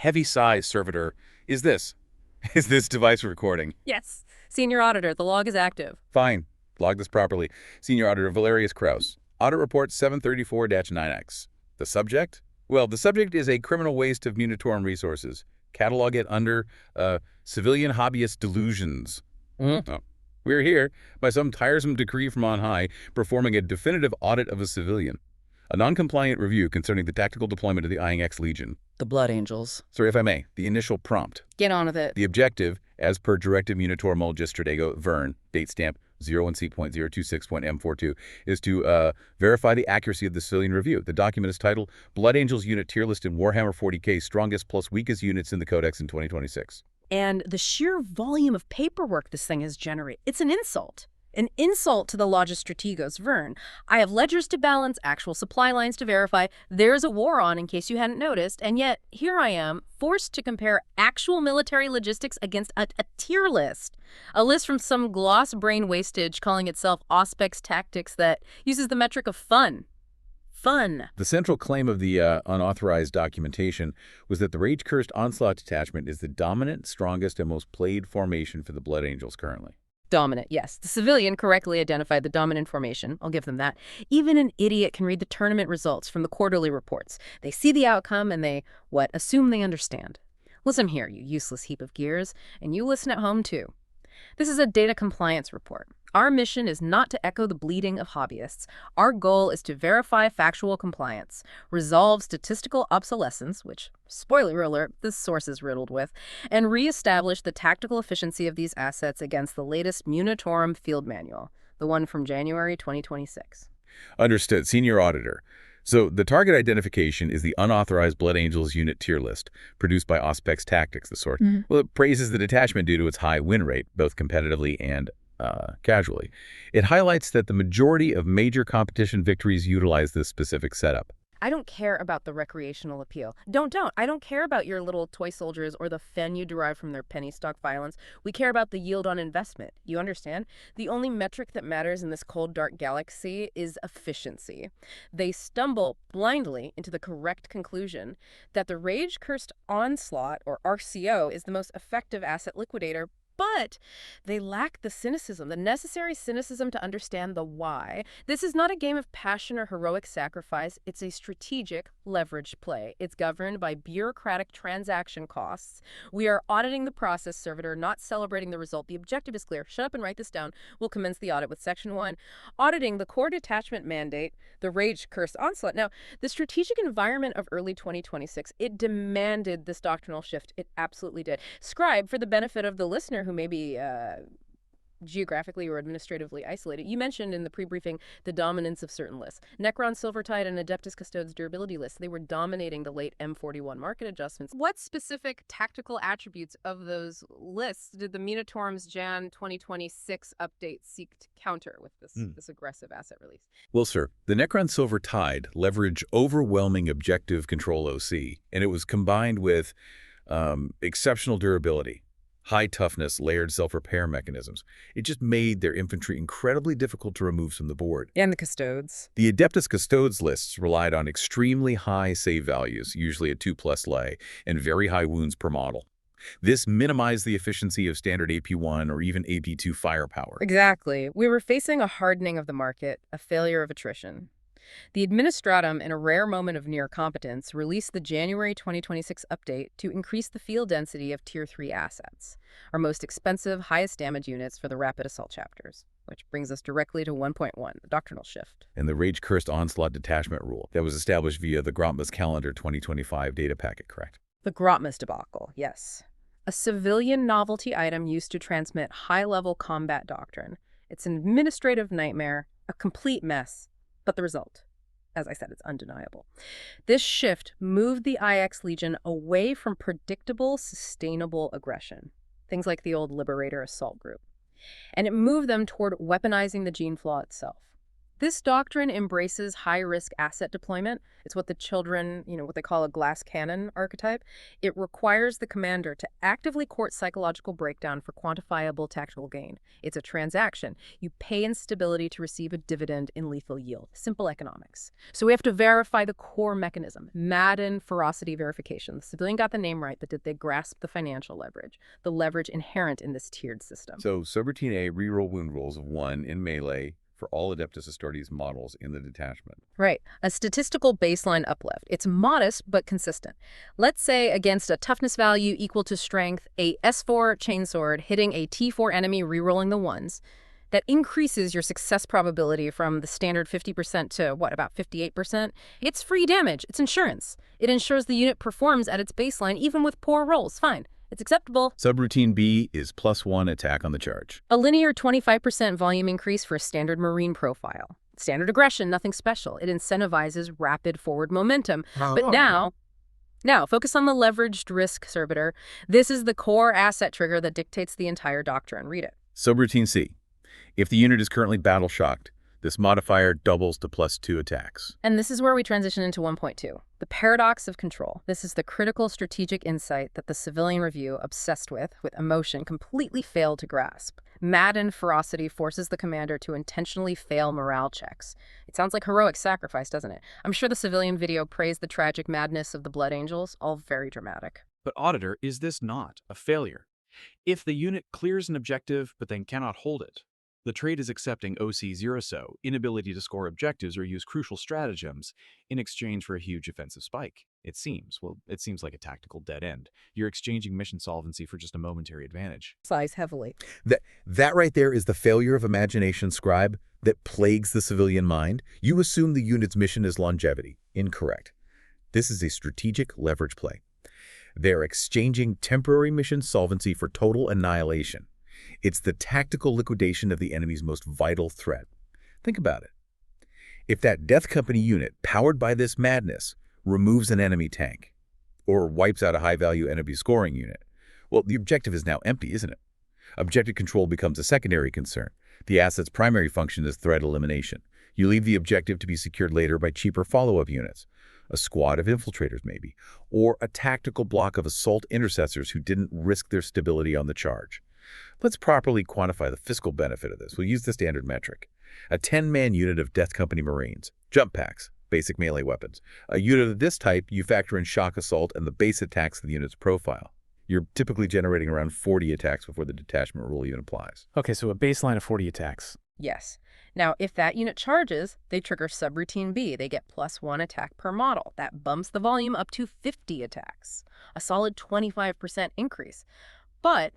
heavy sigh, servitor. Is this? Is this device recording? Yes. Senior Auditor, the log is active. Fine. Log this properly. Senior Auditor Valerius Kraus. Audit Report 734-9X. The subject? Well, the subject is a criminal waste of Munitorum resources. Catalog it under civilian hobbyist delusions. Oh. We're here, by some tiresome decree from on high, performing a definitive audit of a civilian. A non-compliant review concerning the tactical deployment of the IX Legion. The Blood Angels. Sorry, if I may, the initial prompt. Get on with it. The objective, as per Directive Munitorum Logis-Strategos, Vern, date stamp 01C.026.M42, is to verify the accuracy of the civilian review. The document is titled Blood Angels Unit Tier List in Warhammer 40k Strongest plus Weakest Units in the Codex in 2026. And the sheer volume of paperwork this thing has generated, it's an insult. An insult to the Logis-Strategos, Vern. I have ledgers to balance, actual supply lines to verify. There's a war on, in case you hadn't noticed, and yet here I am, forced to compare actual military logistics against a tier list. A list from some gloss brain wastage calling itself Auspex tactics that uses the metric of fun. Fun. The central claim of the unauthorized documentation was that the Rage-Cursed Onslaught detachment is the dominant, strongest, and most played formation for the Blood Angels currently. Dominant, yes. The civilian correctly identified the dominant formation. I'll give them that. Even an idiot can read the tournament results from the quarterly reports. They see the outcome and they, assume they understand. Listen here, you useless heap of gears, and you listen at home too. This is a data compliance report. Our mission is not to echo the bleeding of hobbyists. Our goal is to verify factual compliance, resolve statistical obsolescence, which, spoiler alert, this source is riddled with, and reestablish the tactical efficiency of these assets against the latest Munitorum Field Manual, the one from January 2026. Understood. Senior Auditor. So the target identification is the unauthorized Blood Angels unit tier list, produced by Auspex Tactics, the sort. Well, it praises the detachment due to its high win rate, both competitively and casually. It highlights that the majority of major competition victories utilize this specific setup. I don't care about the recreational appeal. Don't. I don't care about your little toy soldiers or the fen you derive from their penny stock violence. We care about the yield on investment. You understand? The only metric that matters in this cold, dark galaxy is efficiency. They stumble blindly into the correct conclusion that the Rage-Cursed Onslaught, or RCO, is the most effective asset liquidator, but they lack the cynicism, the necessary cynicism to understand the why. This is not a game of passion or heroic sacrifice. It's a strategic leverage play. It's governed by bureaucratic transaction costs. We are auditing the process, servitor, not celebrating the result. The objective is clear. Shut up and write this down. We'll commence the audit with Section 1, auditing the core detachment mandate, the Rage-Cursed Onslaught. Now, the strategic environment of early 2026, it demanded this doctrinal shift. It absolutely did. Scribe, for the benefit of the listener who may be geographically or administratively isolated, you mentioned in the pre-briefing the dominance of certain lists. Necron, Silvertide, and Adeptus Custodes durability lists. They were dominating the late M41 market adjustments. What specific tactical attributes of those lists did the Munitorum's Jan 2026 update seek to counter with this aggressive asset release? Well, sir, the Necron Silvertide leveraged overwhelming objective control OC, and it was combined with exceptional durability, high toughness, layered self-repair mechanisms. It just made their infantry incredibly difficult to remove from the board. And the Custodes. The Adeptus Custodes lists relied on extremely high save values, usually a 2+ lay, and very high wounds per model. This minimized the efficiency of standard AP1 or even AP2 firepower. Exactly. We were facing a hardening of the market, a failure of attrition. The Administratum, in a rare moment of near competence, released the January 2026 update to increase the field density of Tier 3 assets, our most expensive, highest damage units for the rapid assault chapters, which brings us directly to 1.1, the doctrinal shift. And the Rage-Cursed Onslaught detachment rule that was established via the Grotma's Calendar 2025 data packet, correct? The Grotma's debacle, yes. A civilian novelty item used to transmit high-level combat doctrine. It's an administrative nightmare, a complete mess. But the result, as I said, it's undeniable. This shift moved the IX Legion away from predictable, sustainable aggression, things like the old Liberator Assault Group, and it moved them toward weaponizing the gene flaw itself. This doctrine embraces high-risk asset deployment. It's what the children, what they call a glass cannon archetype. It requires the commander to actively court psychological breakdown for quantifiable tactical gain. It's a transaction. You pay instability to receive a dividend in lethal yield. Simple economics. So we have to verify the core mechanism. Madden ferocity verification. The civilian got the name right, but did they grasp the financial leverage? The leverage inherent in this tiered system. So subroutine A, reroll wound rolls of 1 in melee for all Adeptus Astartes models in the detachment. Right. A statistical baseline uplift. It's modest but consistent. Let's say against a toughness value equal to strength, a S4 chainsword hitting a T4 enemy rerolling the ones, that increases your success probability from the standard 50% to, about 58%? It's free damage. It's insurance. It ensures the unit performs at its baseline even with poor rolls. Fine. It's acceptable. Subroutine B is +1 attack on the charge. A linear 25% volume increase for a standard Marine profile. Standard aggression, nothing special. It incentivizes rapid forward momentum. But now, focus on the leveraged risk servitor. This is the core asset trigger that dictates the entire doctrine. Read it. Subroutine C. If the unit is currently battle-shocked, this modifier doubles to +2 attacks. And this is where we transition into 1.2. The paradox of control. This is the critical strategic insight that the civilian review, obsessed with emotion, completely failed to grasp. Madden ferocity forces the commander to intentionally fail morale checks. It sounds like heroic sacrifice, doesn't it? I'm sure the civilian video praised the tragic madness of the Blood Angels, all very dramatic. But Auditor, is this not a failure? If the unit clears an objective but then cannot hold it, the trait is accepting OC0 so, inability to score objectives or use crucial stratagems in exchange for a huge offensive spike. It seems like a tactical dead end. You're exchanging mission solvency for just a momentary advantage. Size heavily. That right there is the failure of imagination, scribe, that plagues the civilian mind. You assume the unit's mission is longevity. Incorrect. This is a strategic leverage play. They're exchanging temporary mission solvency for total annihilation. It's the tactical liquidation of the enemy's most vital threat. Think about it. If that Death Company unit, powered by this madness, removes an enemy tank, or wipes out a high-value enemy scoring unit, well, the objective is now empty, isn't it? Objective control becomes a secondary concern. The asset's primary function is threat elimination. You leave the objective to be secured later by cheaper follow-up units, a squad of infiltrators maybe, or a tactical block of assault intercessors who didn't risk their stability on the charge. Let's properly quantify the fiscal benefit of this. We'll use the standard metric. A 10-man unit of Death Company Marines, jump packs, basic melee weapons. A unit of this type, you factor in shock assault and the base attacks of the unit's profile. You're typically generating around 40 attacks before the detachment rule even applies. Okay, so a baseline of 40 attacks. Yes. Now, if that unit charges, they trigger subroutine B. They get +1 attack per model. That bumps the volume up to 50 attacks, a solid 25% increase. But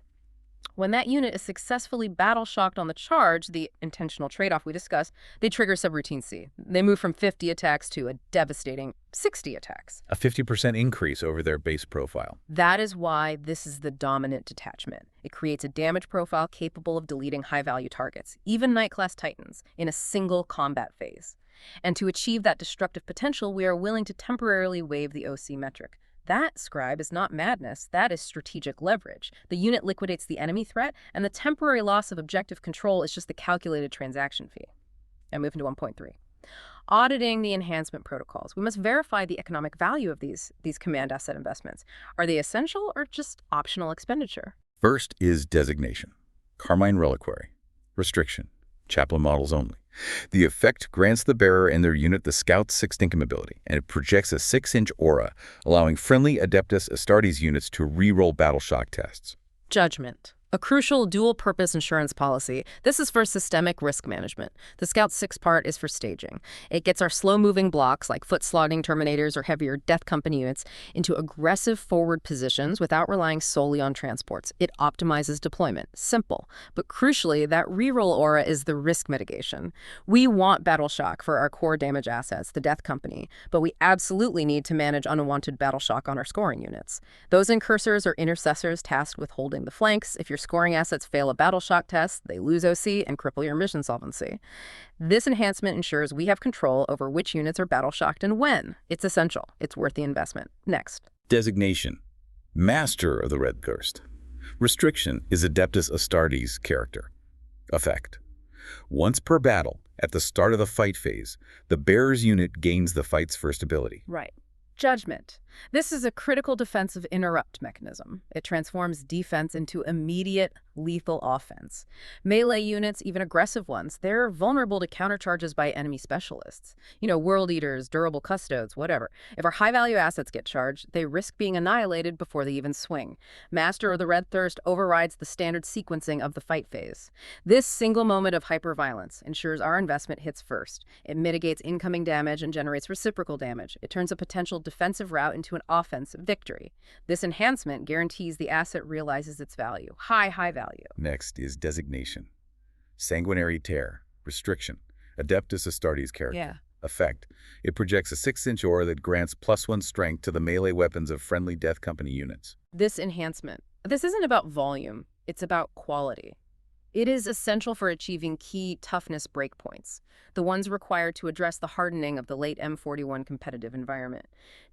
when that unit is successfully battle-shocked on the charge, the intentional trade-off we discussed, they trigger subroutine C. They move from 50 attacks to a devastating 60 attacks. A 50% increase over their base profile. That is why this is the dominant detachment. It creates a damage profile capable of deleting high-value targets, even Knight-class Titans, in a single combat phase. And to achieve that destructive potential, we are willing to temporarily waive the OC metric. That, scribe, is not madness. That is strategic leverage. The unit liquidates the enemy threat, and the temporary loss of objective control is just the calculated transaction fee. Now moving to 1.3. Auditing the enhancement protocols. We must verify the economic value of these command asset investments. Are they essential or just optional expenditure? First is designation. Carmine Reliquary. Restriction. Chaplain models only. The effect grants the bearer and their unit the Scout's 6th income ability, and it projects a 6-inch aura, allowing friendly Adeptus Astartes units to re-roll battle shock tests. Judgment. A crucial dual-purpose insurance policy. This is for systemic risk management. The Scout 6 part is for staging. It gets our slow-moving blocks, like foot-slogging Terminators or heavier Death Company units, into aggressive forward positions without relying solely on transports. It optimizes deployment. Simple. But crucially, that reroll aura is the risk mitigation. We want battle shock for our core damage assets, the Death Company, but we absolutely need to manage unwanted battle shock on our scoring units. Those incursors or intercessors tasked with holding the flanks. If your scoring assets fail a battle shock test, they lose OC and cripple your mission solvency. This enhancement ensures we have control over which units are battle shocked and when. It's essential. It's worth the investment. Next. Designation. Master of the Rage-Cursed. Restriction is Adeptus Astartes character. Effect. Once per battle, At the start of the fight phase, the bearer's unit gains the fight's first ability. Right. Judgment. This is a critical defensive interrupt mechanism. It transforms defense into immediate, lethal offense. Melee units, even aggressive ones, they're vulnerable to countercharges by enemy specialists. World Eaters, durable custodes, whatever. If our high-value assets get charged, they risk being annihilated before they even swing. Master of the Red Thirst overrides the standard sequencing of the fight phase. This single moment of hyper-violence ensures our investment hits first. It mitigates incoming damage and generates reciprocal damage. It turns a potential defensive route into an offensive victory. This enhancement guarantees the asset realizes its value. High value. Next is designation. Sanguinary Tear. Restriction. Adeptus Astartes character. Yeah. Effect. It projects a 6-inch aura that grants +1 strength to the melee weapons of friendly Death Company units. This enhancement. This isn't about volume. It's about quality. It is essential for achieving key toughness breakpoints, the ones required to address the hardening of the late M41 competitive environment.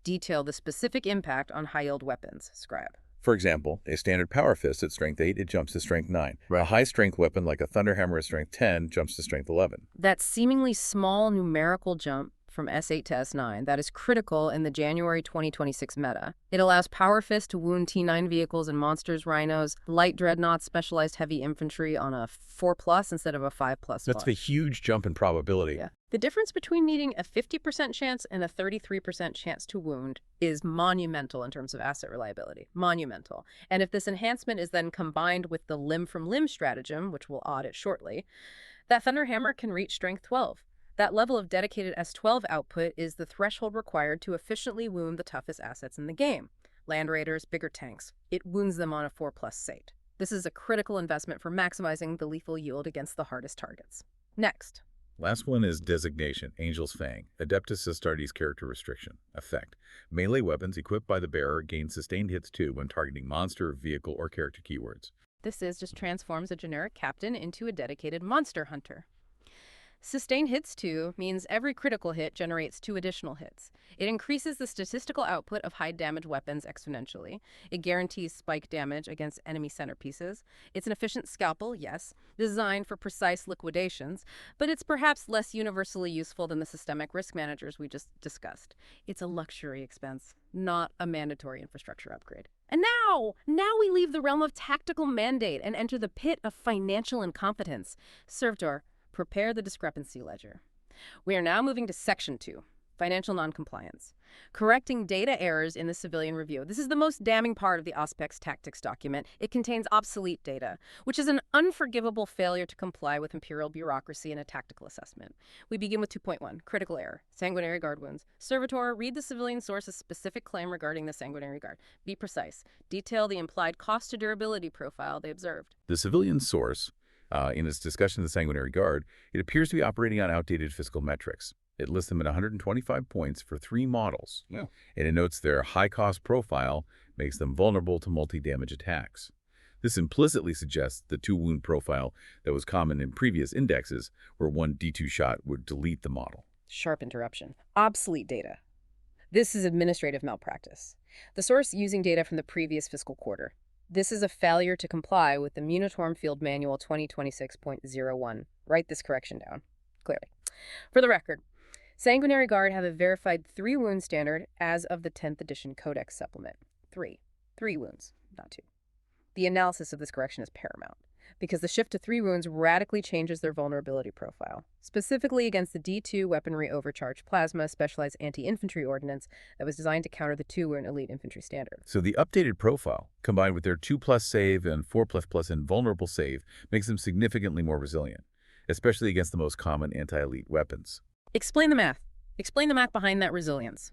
Detail the specific impact on high-yield weapons, Scribe. For example, a standard power fist at strength 8, it jumps to strength 9. A high-strength weapon like a thunderhammer at strength 10 jumps to strength 11. That seemingly small numerical jump from S8 to S9, that is critical in the January 2026 meta. It allows Power Fist to wound T9 vehicles and monsters, rhinos, light dreadnoughts, specialized heavy infantry on a 4+ instead of a 5+. That's a huge jump in probability. Yeah. The difference between needing a 50% chance and a 33% chance to wound is monumental in terms of asset reliability. Monumental. And if this enhancement is then combined with the limb-from-limb stratagem, which we'll audit shortly, that Thunderhammer can reach strength 12. That level of dedicated S12 output is the threshold required to efficiently wound the toughest assets in the game. Land Raiders, bigger tanks. It wounds them on a 4+ Sate. This is a critical investment for maximizing the lethal yield against the hardest targets. Next. Last one is designation, Angel's Fang, Adeptus Astartes character restriction. Effect. Melee weapons equipped by the bearer gain sustained hits 2 when targeting monster, vehicle, or character keywords. This just transforms a generic captain into a dedicated monster hunter. Sustained hits 2 means every critical hit generates 2 additional hits. It increases the statistical output of high-damage weapons exponentially. It guarantees spike damage against enemy centerpieces. It's an efficient scalpel, yes, designed for precise liquidations, but it's perhaps less universally useful than the systemic risk managers we just discussed. It's a luxury expense, not a mandatory infrastructure upgrade. And now we leave the realm of tactical mandate and enter the pit of financial incompetence. Servitor, prepare the discrepancy ledger. We are now moving to Section 2, Financial Noncompliance. Correcting data errors in the civilian review. This is the most damning part of the Auspex tactics document. It contains obsolete data, which is an unforgivable failure to comply with imperial bureaucracy in a tactical assessment. We begin with 2.1, critical error, Sanguinary Guard wounds. Servitor, read the civilian source's specific claim regarding the Sanguinary Guard. Be precise. Detail the implied cost to durability profile they observed. The civilian source, in its discussion of the Sanguinary Guard, it appears to be operating on outdated fiscal metrics. It lists them at 125 points for 3 models, and it notes their high-cost profile makes them vulnerable to multi-damage attacks. This implicitly suggests the 2-wound profile that was common in previous indexes, where 1 D2 shot would delete the model. Sharp interruption. Obsolete data. This is administrative malpractice. The source using data from the previous fiscal quarter. This is a failure to comply with the Munitorum Field Manual 2026.01. Write this correction down, clearly. For the record, Sanguinary Guard have a verified 3-wound standard as of the 10th edition Codex supplement. 3 wounds, not 2. The analysis of this correction is paramount, because the shift to 3 wounds radically changes their vulnerability profile, specifically against the D2 weaponry overcharge plasma specialized anti-infantry ordnance that was designed to counter the 2-wound elite infantry standard. So the updated profile, combined with their 2+ save and 4++ invulnerable save, makes them significantly more resilient, especially against the most common anti-elite weapons. Explain the math. Explain the math behind that resilience.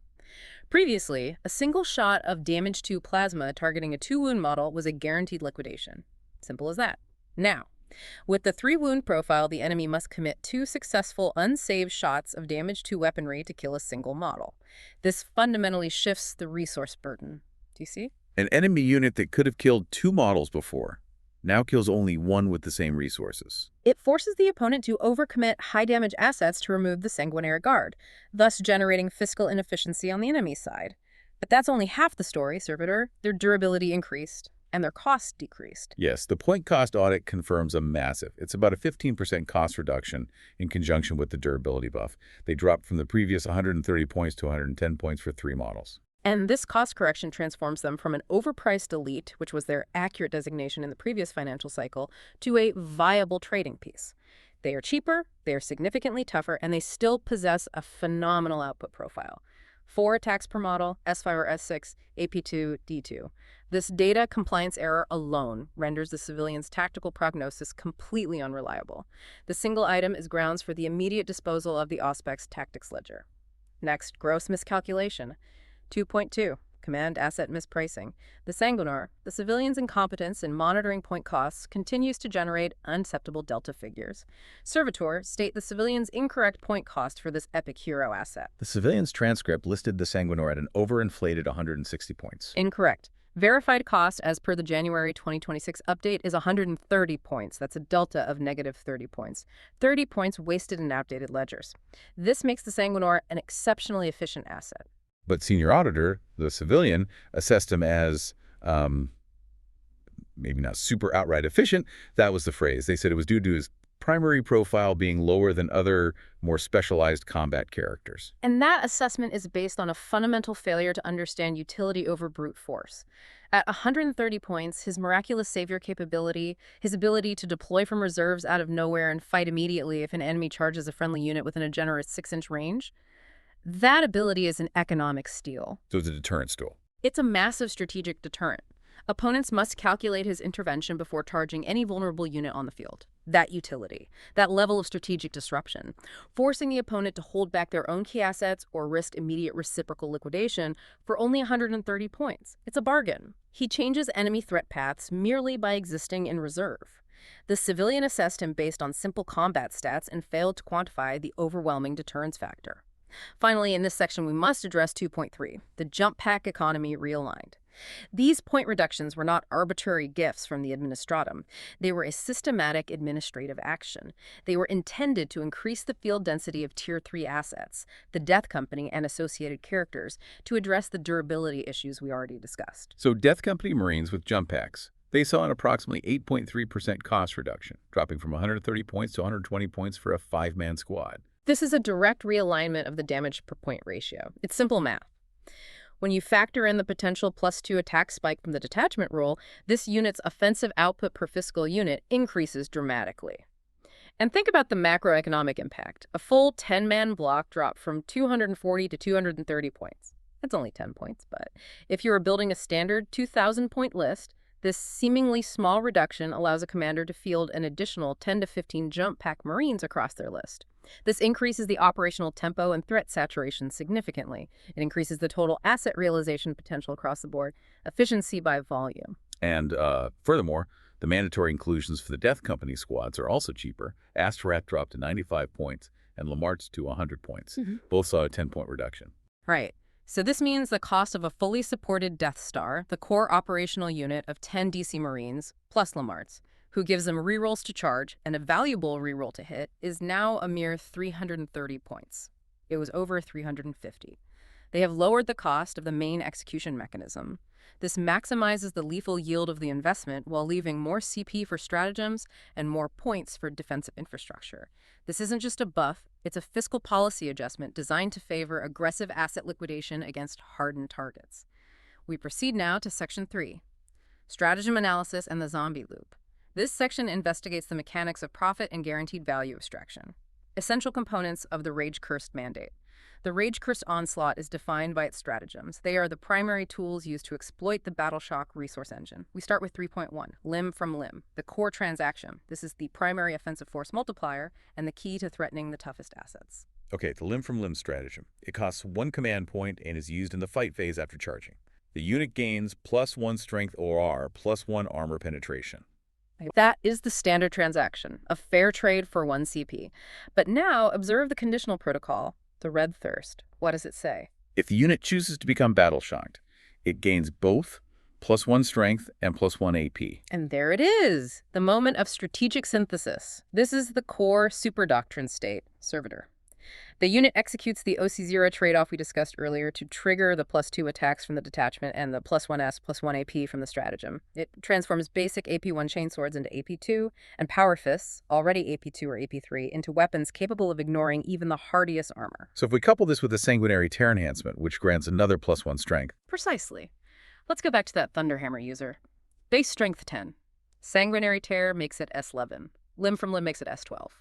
Previously, a single shot of damage 2 plasma targeting a 2-wound model was a guaranteed liquidation. Simple as that. Now, with the 3-wound profile, the enemy must commit 2 successful unsaved shots of damage 2 weaponry to kill a single model. This fundamentally shifts the resource burden. Do you see? An enemy unit that could have killed 2 models before now kills only 1 with the same resources. It forces the opponent to overcommit high-damage assets to remove the Sanguinary Guard, thus generating fiscal inefficiency on the enemy side. But that's only half the story, Servitor. Their durability increased. and their costs decreased. Yes, the point cost audit confirms a massive. It's about a 15% cost reduction in conjunction with the durability buff. They dropped from the previous 130 points to 110 points for 3 models. And this cost correction transforms them from an overpriced elite, which was their accurate designation in the previous financial cycle, to a viable trading piece. They are cheaper, they are significantly tougher, and they still possess a phenomenal output profile. 4 attacks per model, S5 or S6, AP2, D2. This data compliance error alone renders the civilian's tactical prognosis completely unreliable. The single item is grounds for the immediate disposal of the Auspex tactics ledger. Next, gross miscalculation. 2.2. Command asset mispricing. The Sanguinor, the civilian's incompetence in monitoring point costs, continues to generate unacceptable delta figures. Servitor state the civilian's incorrect point cost for this epic hero asset. The civilian's transcript listed the Sanguinor at an overinflated 160 points. Incorrect. Verified cost as per the January 2026 update is 130 points. That's a delta of negative 30 points. 30 points wasted in outdated ledgers. This makes the Sanguinor an exceptionally efficient asset. But Senior Auditor, the civilian, assessed him as, maybe not super outright efficient. That was the phrase. They said it was due to his primary profile being lower than other, more specialized combat characters. And that assessment is based on a fundamental failure to understand utility over brute force. At 130 points, his miraculous savior capability, his ability to deploy from reserves out of nowhere and fight immediately if an enemy charges a friendly unit within a generous 6-inch range, that ability is an economic steal. So it's a deterrence tool. It's a massive strategic deterrent. Opponents must calculate his intervention before charging any vulnerable unit on the field. That utility, that level of strategic disruption, forcing the opponent to hold back their own key assets or risk immediate reciprocal liquidation for only 130 points. It's a bargain. He changes enemy threat paths merely by existing in reserve. The civilian assessed him based on simple combat stats and failed to quantify the overwhelming deterrence factor. Finally, in this section, we must address 2.3, the jump pack economy realigned. These point reductions were not arbitrary gifts from the administratum. They were a systematic administrative action. They were intended to increase the field density of Tier 3 assets, the Death Company and associated characters, to address the durability issues we already discussed. So Death Company Marines with jump packs, they saw an approximately 8.3% cost reduction, dropping from 130 points to 120 points for a 5-man squad. This is a direct realignment of the damage per point ratio. It's simple math. When you factor in the potential +2 attack spike from the detachment rule, this unit's offensive output per fiscal unit increases dramatically. And think about the macroeconomic impact. A full 10-man block dropped from 240 to 230 points. That's only 10 points, but if you were building a standard 2,000-point list, this seemingly small reduction allows a commander to field an additional 10 to 15 jump pack Marines across their list. This increases the operational tempo and threat saturation significantly. It increases the total asset realization potential across the board, efficiency by volume. And furthermore, the mandatory inclusions for the Death Company squads are also cheaper. Astorat dropped to 95 points and Lamart's to 100 points. Both saw a 10-point reduction. Right. So this means the cost of a fully supported Death Star, the core operational unit of 10 DC Marines, plus Lamart's, who gives them rerolls to charge and a valuable reroll to hit, is now a mere 330 points. It was over 350. They have lowered the cost of the main execution mechanism. This maximizes the lethal yield of the investment while leaving more CP for stratagems and more points for defensive infrastructure. This isn't just a buff, it's a fiscal policy adjustment designed to favor aggressive asset liquidation against hardened targets. We proceed now to Section 3, Stratagem Analysis and the Zombie Loop. This section investigates the mechanics of profit and guaranteed value extraction, essential components of the Rage-Cursed mandate. The Rage-Cursed Onslaught is defined by its stratagems. They are the primary tools used to exploit the Battleshock resource engine. We start with 3.1, Limb from Limb, the core transaction. This is the primary offensive force multiplier and the key to threatening the toughest assets. Okay, the Limb from Limb stratagem. It costs 1 command point and is used in the fight phase after charging. The unit gains +1 strength OR, +1 armor penetration. That is the standard transaction, a fair trade for 1 CP. But now observe the conditional protocol, the Red Thirst. What does it say? If the unit chooses to become battle-shocked, it gains both +1 strength and +1 AP. And there it is, the moment of strategic synthesis. This is the core super doctrine state, Servitor. The unit executes the OC0 trade-off we discussed earlier to trigger the +2 attacks from the detachment and the +1S, +1 AP from the stratagem. It transforms basic AP1 chainswords into AP2 and power fists, already AP2 or AP3, into weapons capable of ignoring even the hardiest armor. So if we couple this with the Sanguinary Tear enhancement, which grants another +1 strength. Precisely. Let's go back to that Thunderhammer user. Base strength 10. Sanguinary Tear makes it S11. Limb from limb makes it S12.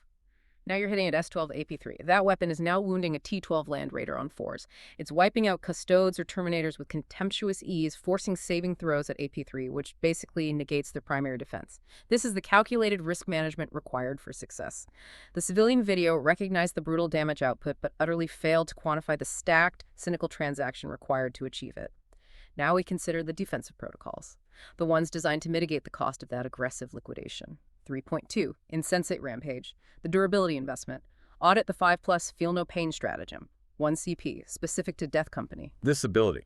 Now you're hitting at S12 AP3. That weapon is now wounding a T12 Land Raider on 4s. It's wiping out Custodes or Terminators with contemptuous ease, forcing saving throws at AP3, which basically negates their primary defense. This is the calculated risk management required for success. The civilian video recognized the brutal damage output, but utterly failed to quantify the stacked, cynical transaction required to achieve it. Now we consider the defensive protocols, the ones designed to mitigate the cost of that aggressive liquidation. 3.2, Insensate Rampage, the durability investment. Audit the 5+ Feel No Pain stratagem. 1 CP, specific to Death Company. This ability,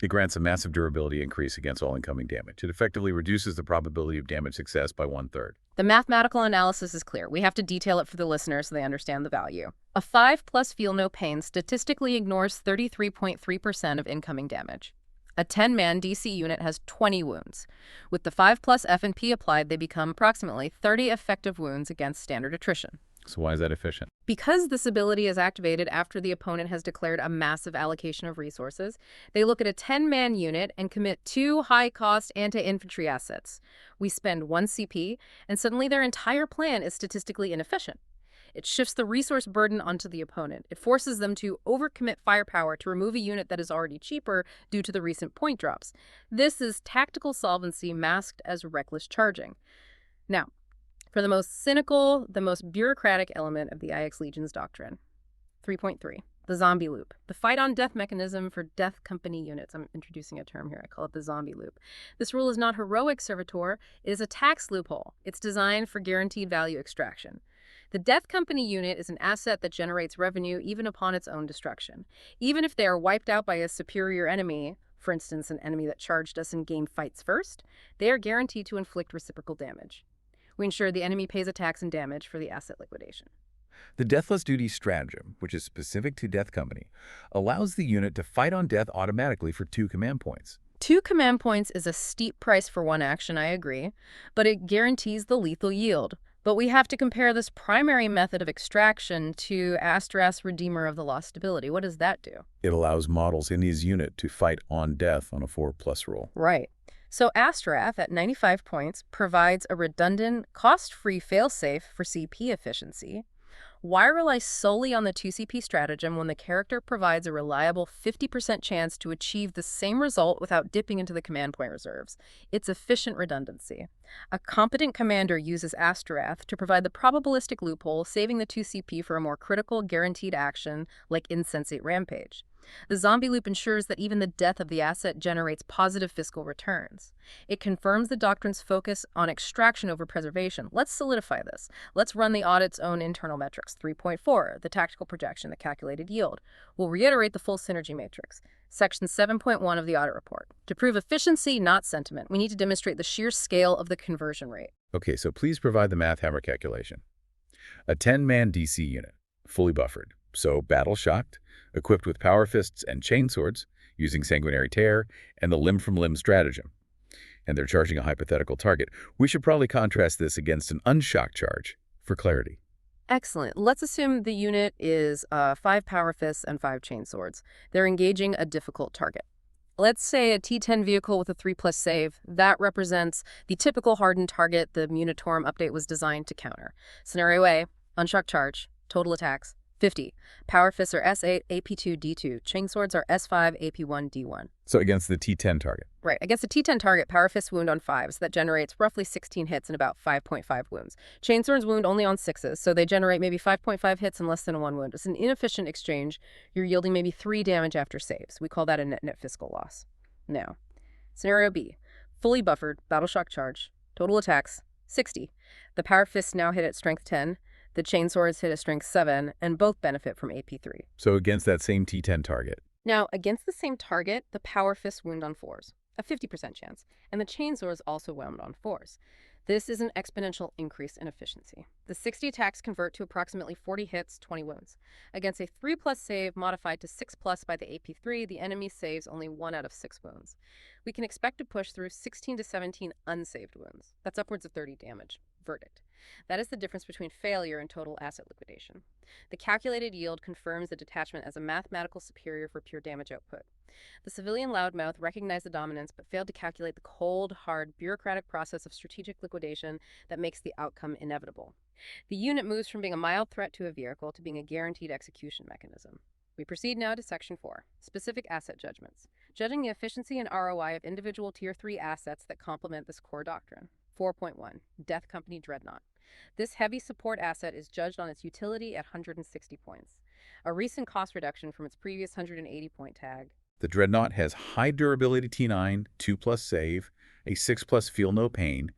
it grants a massive durability increase against all incoming damage. It effectively reduces the probability of damage success by 1/3. The mathematical analysis is clear. We have to detail it for the listeners so they understand the value. A 5+ Feel No Pain statistically ignores 33.3% of incoming damage. A 10-man DC unit has 20 wounds. With the 5+ F&P applied, they become approximately 30 effective wounds against standard attrition. So why is that efficient? Because this ability is activated after the opponent has declared a massive allocation of resources, they look at a 10-man unit and commit 2 high-cost anti-infantry assets. We spend 1 CP, and suddenly their entire plan is statistically inefficient. It shifts the resource burden onto the opponent. It forces them to overcommit firepower to remove a unit that is already cheaper due to the recent point drops. This is tactical solvency masked as reckless charging. Now, for the most cynical, the most bureaucratic element of the IX Legion's doctrine. 3.3. The zombie loop. The fight-on-death mechanism for Death Company units. I'm introducing a term here. I call it the zombie loop. This rule is not heroic, Servitor. It is a tax loophole. It's designed for guaranteed value extraction. The Death Company unit is an asset that generates revenue even upon its own destruction. Even if they are wiped out by a superior enemy, for instance, an enemy that charged us in game fights first, they are guaranteed to inflict reciprocal damage. We ensure the enemy pays a tax and damage for the asset liquidation. The Deathless Duty stratagem, which is specific to Death Company, allows the unit to fight on death automatically for 2 command points. 2 command points is a steep price for 1 action, I agree, but it guarantees the lethal yield. But we have to compare this primary method of extraction to Astrath's Redeemer of the Lost Stability. What does that do? It allows models in his unit to fight on death on a 4+ roll. Right. So Astrath, at 95 points, provides a redundant, cost-free failsafe for CP efficiency. Why rely solely on the 2 CP stratagem when the character provides a reliable 50% chance to achieve the same result without dipping into the command point reserves? It's efficient redundancy. A competent commander uses Astrath to provide the probabilistic loophole, saving the 2 CP for a more critical, guaranteed action like Insensate Rampage. The zombie loop ensures that even the death of the asset generates positive fiscal returns. It confirms the doctrine's focus on extraction over preservation. Let's solidify this. Let's run the audit's own internal metrics. 3.4, the tactical projection, the calculated yield. We'll reiterate the full synergy matrix. Section 7.1 of the audit report. To prove efficiency, not sentiment, we need to demonstrate the sheer scale of the conversion rate. Okay, so please provide the math hammer calculation. A 10-man DC unit, fully buffered, so battle-shocked, equipped with power fists and chainswords, using Sanguinary Tear and the limb-from-limb stratagem. And they're charging a hypothetical target. We should probably contrast this against an unshocked charge for clarity. Excellent. Let's assume the unit is 5 power fists and 5 chainswords. They're engaging a difficult target. Let's say a T10 vehicle with a 3+ save. That represents the typical hardened target the Munitorum update was designed to counter. Scenario A, unshocked charge, total attacks, 50. Power fists are S8, AP2, D2. Chainswords are S5, AP1, D1. So against the T10 target. Right. Against a T10 target, power fists wound on 5s. That generates roughly 16 hits and about 5.5 wounds. Chainswords wound only on 6s, so they generate maybe 5.5 hits and less than 1 wound. It's an inefficient exchange. You're yielding maybe 3 damage after saves. We call that a net fiscal loss. Now, scenario B. Fully buffered, battle shock charge. Total attacks, 60. The power fists now hit at strength 10. The chainswords hit a strength 7, and both benefit from AP3. So against that same T10 target. Now, against the same target, the power fists wound on 4s, a 50% chance, and the chainswords also wound on 4s. This is an exponential increase in efficiency. The 60 attacks convert to approximately 40 hits, 20 wounds. Against a 3+ save modified to 6+ by the AP3, the enemy saves only 1 out of 6 wounds. We can expect to push through 16 to 17 unsaved wounds. That's upwards of 30 damage. Verdict. That is the difference between failure and total asset liquidation. The calculated yield confirms the detachment as a mathematical superior for pure damage output. The civilian loudmouth recognized the dominance but failed to calculate the cold, hard, bureaucratic process of strategic liquidation that makes the outcome inevitable. The unit moves from being a mild threat to a vehicle to being a guaranteed execution mechanism. We proceed now to Section 4, Specific Asset Judgments, judging the efficiency and ROI of individual Tier 3 assets that complement this core doctrine. 4.1, Death Company Dreadnought. This heavy support asset is judged on its utility at 160 points, a recent cost reduction from its previous 180-point tag. The Dreadnought has high durability T9, 2+ save, a 6+ feel no pain,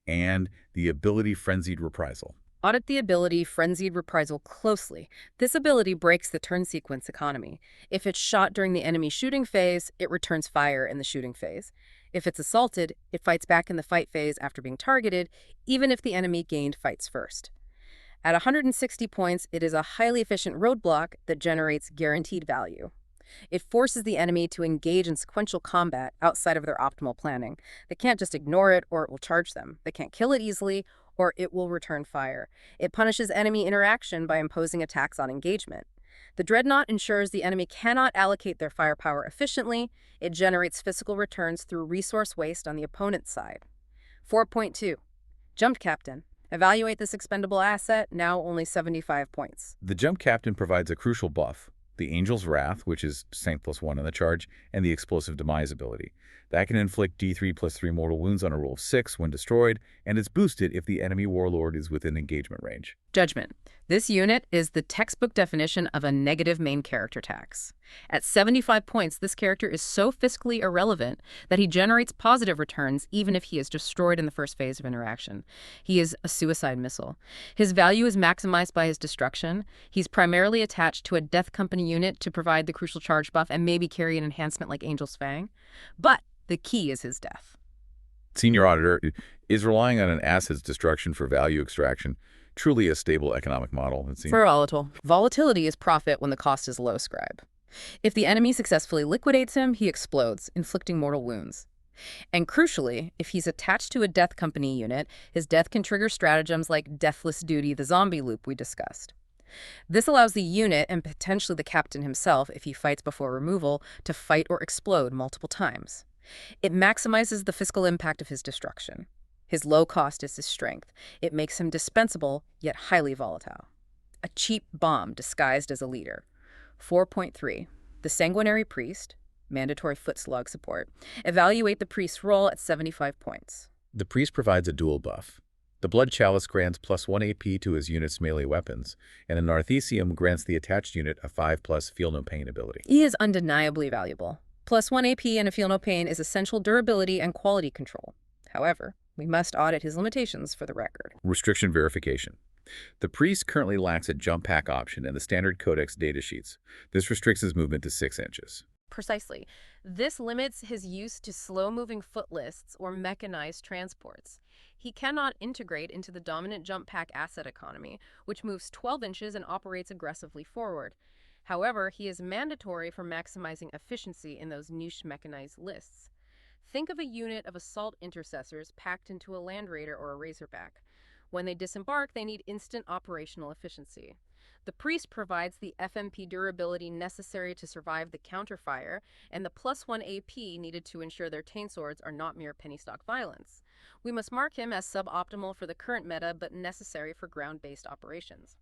and the ability Frenzied Reprisal. Audit the ability Frenzied Reprisal closely. This ability breaks the turn sequence economy. If it's shot during the enemy shooting phase, it returns fire in the shooting phase. If it's assaulted, it fights back in the fight phase after being targeted, even if the enemy gained fights first. At 160 points, it is a highly efficient roadblock that generates guaranteed value. It forces the enemy to engage in sequential combat outside of their optimal planning. They can't just ignore it or it will charge them. They can't kill it easily or it will return fire. It punishes enemy interaction by imposing attacks on engagement. The Dreadnought ensures the enemy cannot allocate their firepower efficiently. It generates physical returns through resource waste on the opponent's side. 4.2. Jump Captain. Evaluate this expendable asset, now only 75 points. The Jump Captain provides a crucial buff, the Angel's Wrath, which is strength +1 on the charge, and the Explosive Demise ability. That can inflict D3+3 mortal wounds on a roll of 6 when destroyed, and is boosted if the enemy warlord is within engagement range. Judgment. This unit is the textbook definition of a negative main character tax. At 75 points, this character is so fiscally irrelevant that he generates positive returns even if he is destroyed in the first phase of interaction. He is a suicide missile. His value is maximized by his destruction. He's primarily attached to a Death Company unit to provide the crucial charge buff and maybe carry an enhancement like Angel's Fang. But the key is his death. Senior Auditor is relying on an asset's destruction for value extraction. Truly a stable economic model, it seems. For volatile. Volatility is profit when the cost is low, Scribe. If the enemy successfully liquidates him, he explodes, inflicting mortal wounds. And crucially, if he's attached to a Death Company unit, his death can trigger stratagems like Deathless Duty, the zombie loop we discussed. This allows the unit, and potentially the captain himself if he fights before removal, to fight or explode multiple times. It maximizes the fiscal impact of his destruction. His low cost is his strength. It makes him dispensable, yet highly volatile. A cheap bomb disguised as a leader. 4.3. The Sanguinary Priest, mandatory foot slug support. Evaluate the priest's roll at 75 points. The priest provides a dual buff. The Blood Chalice grants +1 AP to his unit's melee weapons, and the Narthesium grants the attached unit a 5+ Feel No Pain ability. He is undeniably valuable. +1 AP and a Feel No Pain is essential durability and quality control. However, we must audit his limitations for the record. Restriction verification. The priest currently lacks a jump pack option in the standard codex datasheets. This restricts his movement to 6 inches. Precisely. This limits his use to slow-moving foot lists or mechanized transports. He cannot integrate into the dominant jump pack asset economy, which moves 12 inches and operates aggressively forward. However, he is mandatory for maximizing efficiency in those niche mechanized lists. Think of a unit of assault intercessors packed into a Land Raider or a Razorback. When they disembark, they need instant operational efficiency. The priest provides the FMP durability necessary to survive the counterfire and the +1 AP needed to ensure their Taint Swords are not mere penny stock violence. We must mark him as suboptimal for the current meta but necessary for ground-based operations.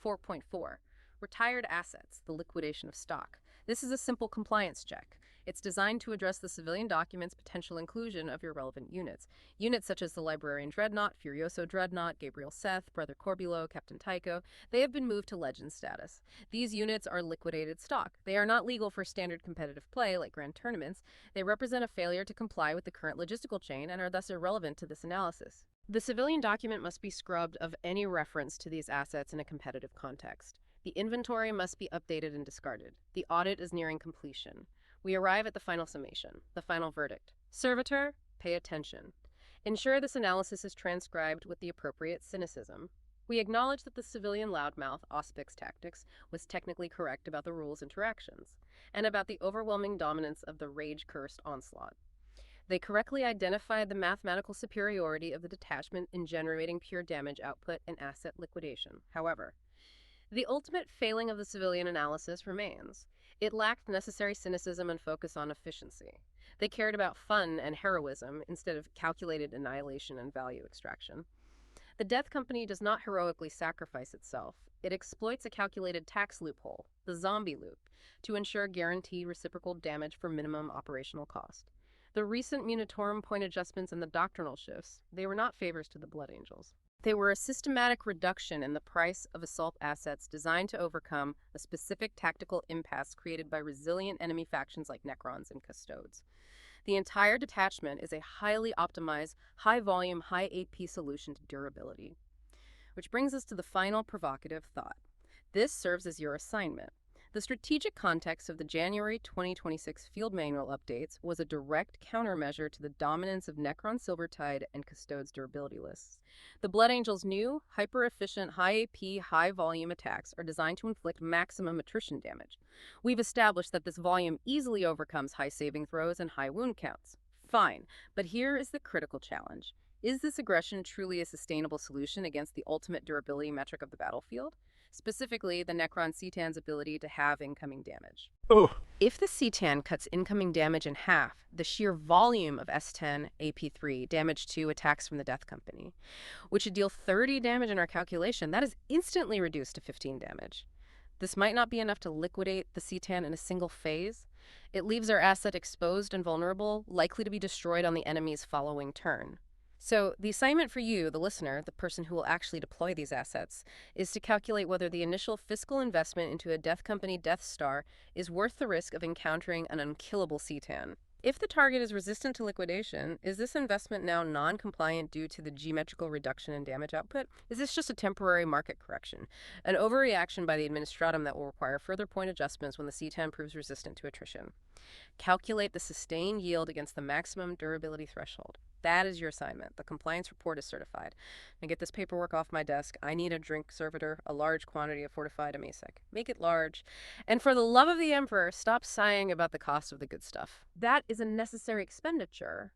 4.4. Retired Assets, the liquidation of stock. This is a simple compliance check. It's designed to address the civilian document's potential inclusion of your relevant units. Units such as the Librarian Dreadnought, Furioso Dreadnought, Gabriel Seth, Brother Corbulo, Captain Tycho, they have been moved to legend status. These units are liquidated stock. They are not legal for standard competitive play like grand tournaments. They represent a failure to comply with the current logistical chain and are thus irrelevant to this analysis. The civilian document must be scrubbed of any reference to these assets in a competitive context. The inventory must be updated and discarded. The audit is nearing completion. We arrive at the final summation, the final verdict. Servitor, pay attention. Ensure this analysis is transcribed with the appropriate cynicism. We acknowledge that the civilian loudmouth Auspex tactics was technically correct about the rule's interactions, and about the overwhelming dominance of the Rage-Cursed Onslaught. They correctly identified the mathematical superiority of the detachment in generating pure damage output and asset liquidation. However, the ultimate failing of the civilian analysis remains. It lacked necessary cynicism and focus on efficiency. They cared about fun and heroism instead of calculated annihilation and value extraction. The death company does not heroically sacrifice itself. It exploits a calculated tax loophole, the zombie loop, to ensure guaranteed reciprocal damage for minimum operational cost. The recent Munitorum point adjustments and the doctrinal shifts, they were not favors to the Blood Angels. They were a systematic reduction in the price of assault assets designed to overcome a specific tactical impasse created by resilient enemy factions like Necrons and Custodes. The entire detachment is a highly optimized, high-volume, high AP solution to durability. Which brings us to the final provocative thought. This serves as your assignment. The strategic context of the January 2026 Field Manual updates was a direct countermeasure to the dominance of Necron Silvertide and Custodes durability lists. The Blood Angels' new, hyper-efficient, high-AP, high-volume attacks are designed to inflict maximum attrition damage. We've established that this volume easily overcomes high saving throws and high wound counts. Fine, but here is the critical challenge. Is this aggression truly a sustainable solution against the ultimate durability metric of the battlefield? Specifically, the Necron C-Tan's ability to have incoming damage. Oh, If the C-Tan cuts incoming damage in half, the sheer volume of S10 AP3 damage to attacks from the Death Company, which would deal 30 damage in our calculation, that is instantly reduced to 15 damage. This might not be enough to liquidate the C-Tan in a single phase. It leaves our asset exposed and vulnerable, likely to be destroyed on the enemy's following turn. So the assignment for you, the listener, the person who will actually deploy these assets, is to calculate whether the initial fiscal investment into a Death Company Death Star is worth the risk of encountering an unkillable C-Tan. If the target is resistant to liquidation, is this investment now non-compliant due to the geometrical reduction in damage output? Is this just a temporary market correction, an overreaction by the administratum that will require further point adjustments when the C-Tan proves resistant to attrition? Calculate the sustained yield against the maximum durability threshold. That is your assignment. The compliance report is certified. Now get this paperwork off my desk. I need a drink servitor, a large quantity of fortified amasic. Make it large. And for the love of the Emperor, stop sighing about the cost of the good stuff. That is a necessary expenditure.